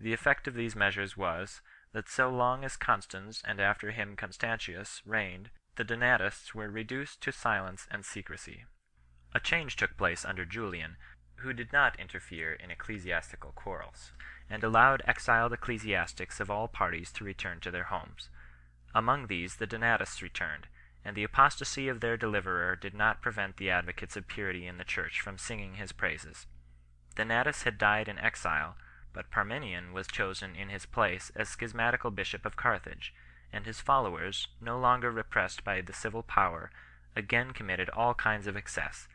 The effect of these measures was, that so long as Constans, and after him Constantius, reigned, the Donatists were reduced to silence and secrecy. A change took place under Julian, who did not interfere in ecclesiastical quarrels, and allowed exiled ecclesiastics of all parties to return to their homes. Among these the Donatists returned, and the apostasy of their deliverer did not prevent the advocates of purity in the church from singing his praises. Donatus had died in exile, but Parmenian was chosen in his place as schismatical bishop of Carthage, and his followers, no longer repressed by the civil power, again committed all kinds of excess,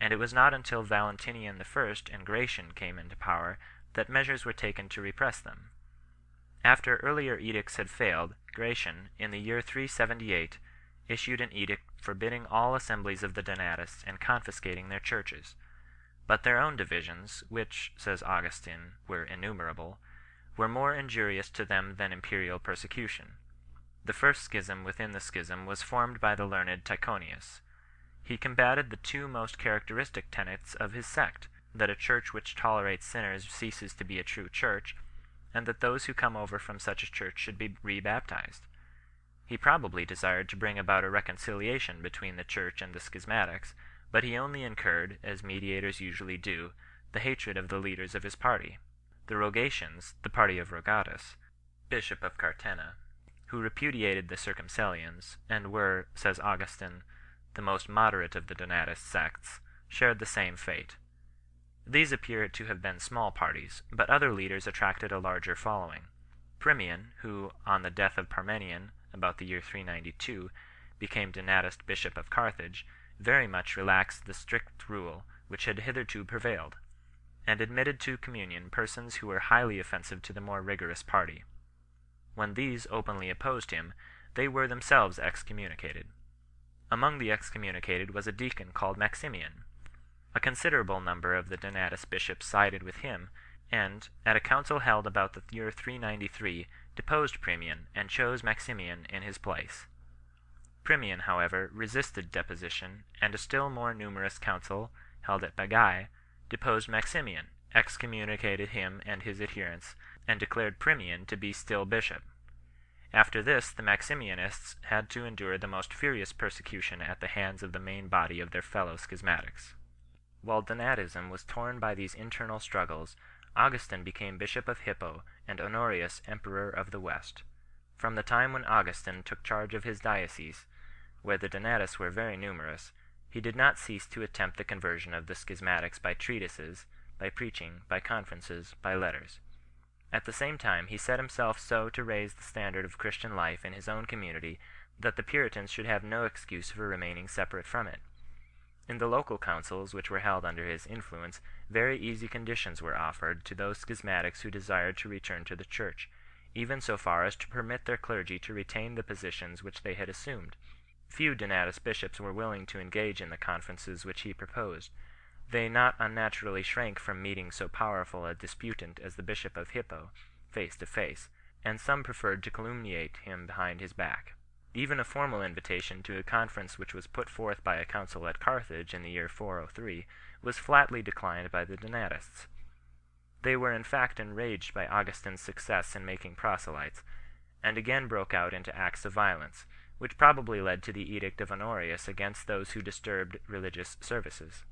and it was not until Valentinian I and Gratian came into power that measures were taken to repress them. After earlier edicts had failed, Gratian, in the year 378, issued an edict forbidding all assemblies of the Donatists and confiscating their churches. But their own divisions, which, says Augustine, were innumerable, were more injurious to them than imperial persecution. The first schism within the schism was formed by the learned Tychonius. He combated the two most characteristic tenets of his sect, that a church which tolerates sinners ceases to be a true church, and that those who come over from such a church should be rebaptized. He probably desired to bring about a reconciliation between the church and the schismatics, but he only incurred, as mediators usually do, the hatred of the leaders of his party. The Rogatians, the party of Rogatus, bishop of Cartena, who repudiated the Circumcellions, and were, says Augustine, the most moderate of the Donatist sects, shared the same fate. These appear to have been small parties, but other leaders attracted a larger following. Primian, who, on the death of Parmenian, about the year 392, became Donatist bishop of Carthage, very much relaxed the strict rule which had hitherto prevailed, and admitted to communion persons who were highly offensive to the more rigorous party. When these openly opposed him, they were themselves excommunicated. Among the excommunicated was a deacon called Maximian. A considerable number of the Donatist bishops sided with him, and, at a council held about the year 393, deposed Primian and chose Maximian in his place. Primian, however, resisted deposition, and a still more numerous council, held at Bagae, deposed Maximian, excommunicated him and his adherents, and declared Primian to be still bishop. After this, the Maximianists had to endure the most furious persecution at the hands of the main body of their fellow schismatics. While Donatism was torn by these internal struggles, Augustine became bishop of Hippo, and Honorius emperor of the West. From the time when Augustine took charge of his diocese, where the Donatists were very numerous, he did not cease to attempt the conversion of the schismatics by treatises, by preaching, by conferences, by letters. At the same time, he set himself so to raise the standard of Christian life in his own community that the Puritans should have no excuse for remaining separate from it. In the local councils which were held under his influence, very easy conditions were offered to those schismatics who desired to return to the church, even so far as to permit their clergy to retain the positions which they had assumed. Few Donatist bishops were willing to engage in the conferences which he proposed. They not unnaturally shrank from meeting so powerful a disputant as the bishop of Hippo, face to face, and some preferred to calumniate him behind his back. Even a formal invitation to a conference which was put forth by a council at Carthage in the year 403 was flatly declined by the Donatists. They were in fact enraged by Augustine's success in making proselytes, and again broke out into acts of violence, which probably led to the edict of Honorius against those who disturbed religious services.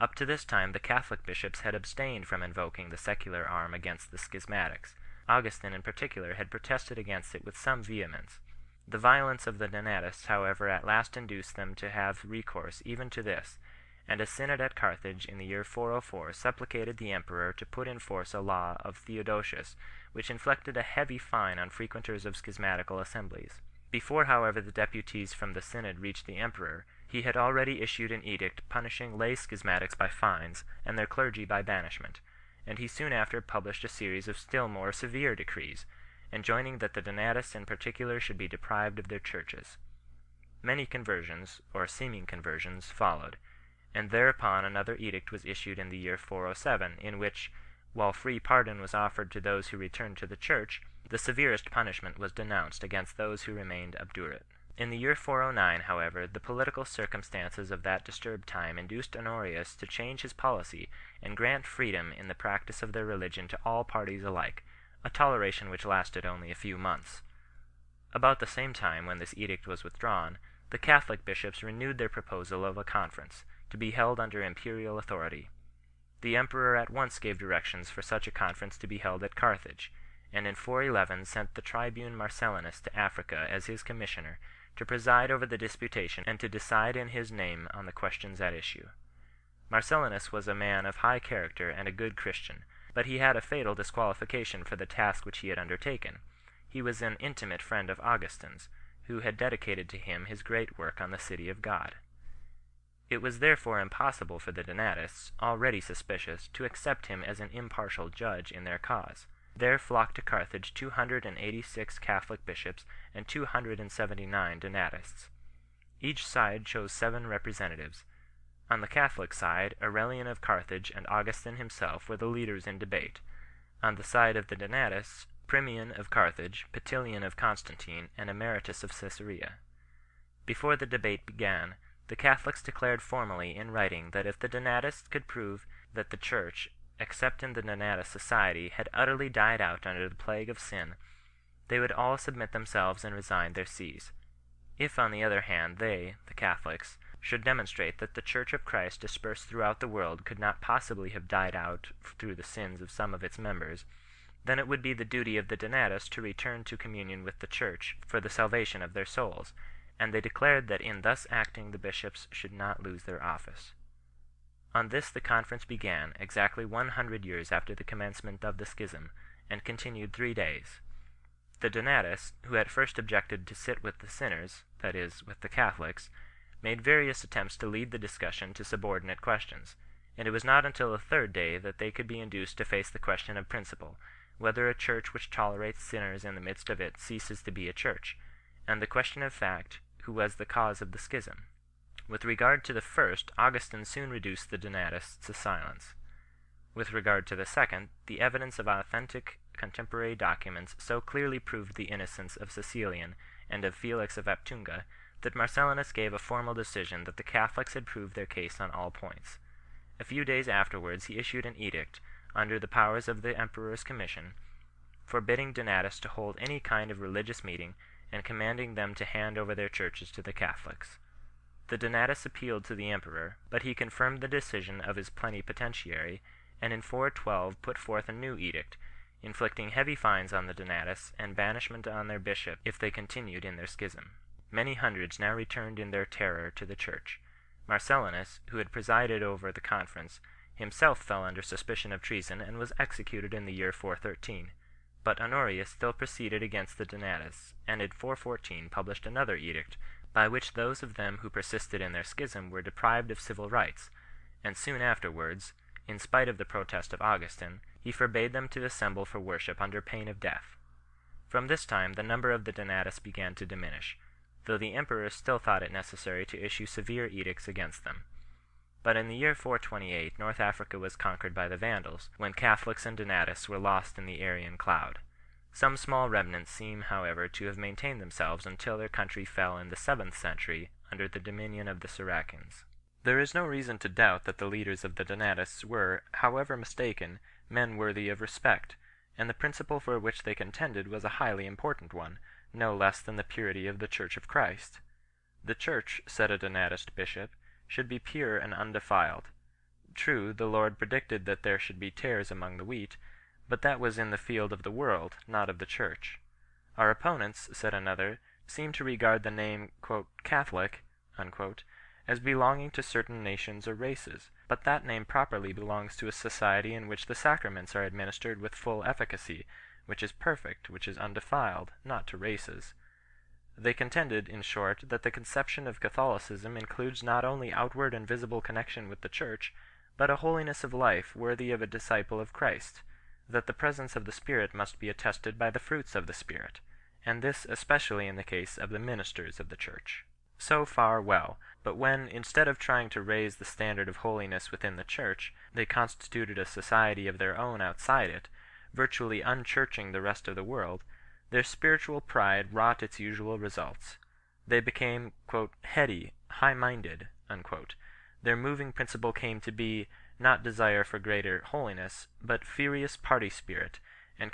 Up to this time the Catholic bishops had abstained from invoking the secular arm against the schismatics. Augustine in particular had protested against it with some vehemence. The violence of the Donatists, however, at last induced them to have recourse even to this, and a synod at Carthage in the year 404 supplicated the emperor to put in force a law of Theodosius, which inflicted a heavy fine on frequenters of schismatical assemblies. Before, however, the deputies from the synod reached the emperor, he had already issued an edict punishing lay schismatics by fines and their clergy by banishment, and he soon after published a series of still more severe decrees, enjoining that the Donatists in particular should be deprived of their churches. Many conversions, or seeming conversions, followed, and thereupon another edict was issued in the year 407, in which, while free pardon was offered to those who returned to the church, the severest punishment was denounced against those who remained obdurate. In the year 409, however, the political circumstances of that disturbed time induced Honorius to change his policy and grant freedom in the practice of their religion to all parties alike, a toleration which lasted only a few months. About the same time when this edict was withdrawn, the Catholic bishops renewed their proposal of a conference, to be held under imperial authority. The emperor at once gave directions for such a conference to be held at Carthage, and in 411 sent the tribune Marcellinus to Africa as his commissioner, to preside over the disputation and to decide in his name on the questions at issue. Marcellinus was a man of high character and a good Christian, but he had a fatal disqualification for the task which he had undertaken. He was an intimate friend of Augustine's, who had dedicated to him his great work on the city of God. It was therefore impossible for the Donatists, already suspicious, to accept him as an impartial judge in their cause. There flocked to Carthage 286 Catholic bishops and 279 Donatists. Each side chose 7 representatives. On the Catholic side, Aurelian of Carthage and Augustine himself were the leaders in debate. On the side of the Donatists, Primian of Carthage, Petilian of Constantine, and Emeritus of Caesarea. Before the debate began, the Catholics declared formally in writing that if the Donatists could prove that the Church, except in the Donatist society, had utterly died out under the plague of sin, they would all submit themselves and resign their sees. If, on the other hand, they, the Catholics, should demonstrate that the Church of Christ dispersed throughout the world could not possibly have died out through the sins of some of its members, then it would be the duty of the Donatists to return to communion with the Church for the salvation of their souls, and they declared that in thus acting the bishops should not lose their office. On this the conference began, exactly 100 years after the commencement of the schism, and continued 3 days. The Donatists, who at first objected to sit with the sinners, that is, with the Catholics, made various attempts to lead the discussion to subordinate questions, and it was not until the 3rd day that they could be induced to face the question of principle, whether a church which tolerates sinners in the midst of it ceases to be a church, and the question of fact, who was the cause of the schism. With regard to the first, Augustine soon reduced the Donatists to silence. With regard to the second, the evidence of authentic contemporary documents so clearly proved the innocence of Cecilian and of Felix of Aptunga, that Marcellinus gave a formal decision that the Catholics had proved their case on all points. A few days afterwards he issued an edict, under the powers of the emperor's commission, forbidding Donatists to hold any kind of religious meeting, and commanding them to hand over their churches to the Catholics. The Donatists appealed to the emperor, but he confirmed the decision of his plenipotentiary, and in 412 put forth a new edict, inflicting heavy fines on the Donatists and banishment on their bishop if they continued in their schism. Many hundreds now returned in their terror to the Church. Marcellinus, who had presided over the conference, himself fell under suspicion of treason and was executed in the year 413. But Honorius still proceeded against the Donatists, and in 414 published another edict, by which those of them who persisted in their schism were deprived of civil rights, and soon afterwards, in spite of the protest of Augustine, he forbade them to assemble for worship under pain of death. From this time the number of the Donatists began to diminish, though the emperor still thought it necessary to issue severe edicts against them. But in the year 428 North Africa was conquered by the Vandals, when Catholics and Donatists were lost in the Arian cloud. Some small remnants seem, however, to have maintained themselves until their country fell in the 7th century under the dominion of the Saracens. There is no reason to doubt that the leaders of the Donatists were, however mistaken, men worthy of respect, and the principle for which they contended was a highly important one, no less than the purity of the Church of Christ. The Church, said a Donatist bishop, should be pure and undefiled. True, the Lord predicted that there should be tares among the wheat, but that was in the field of the world, not of the Church. Our opponents, said another, seem to regard the name Catholic as belonging to certain nations or races, but that name properly belongs to a society in which the sacraments are administered with full efficacy, which is perfect, which is undefiled, not to races. They contended, in short, that the conception of Catholicism includes not only outward and visible connection with the Church, but a holiness of life worthy of a disciple of Christ, that the presence of the Spirit must be attested by the fruits of the Spirit, and this especially in the case of the ministers of the Church. So far well, but when, instead of trying to raise the standard of holiness within the Church, they constituted a society of their own outside it, virtually unchurching the rest of the world, their spiritual pride wrought its usual results. They became heady, high-minded. Their moving principle came to be, not desire for greater holiness, but furious party spirit, and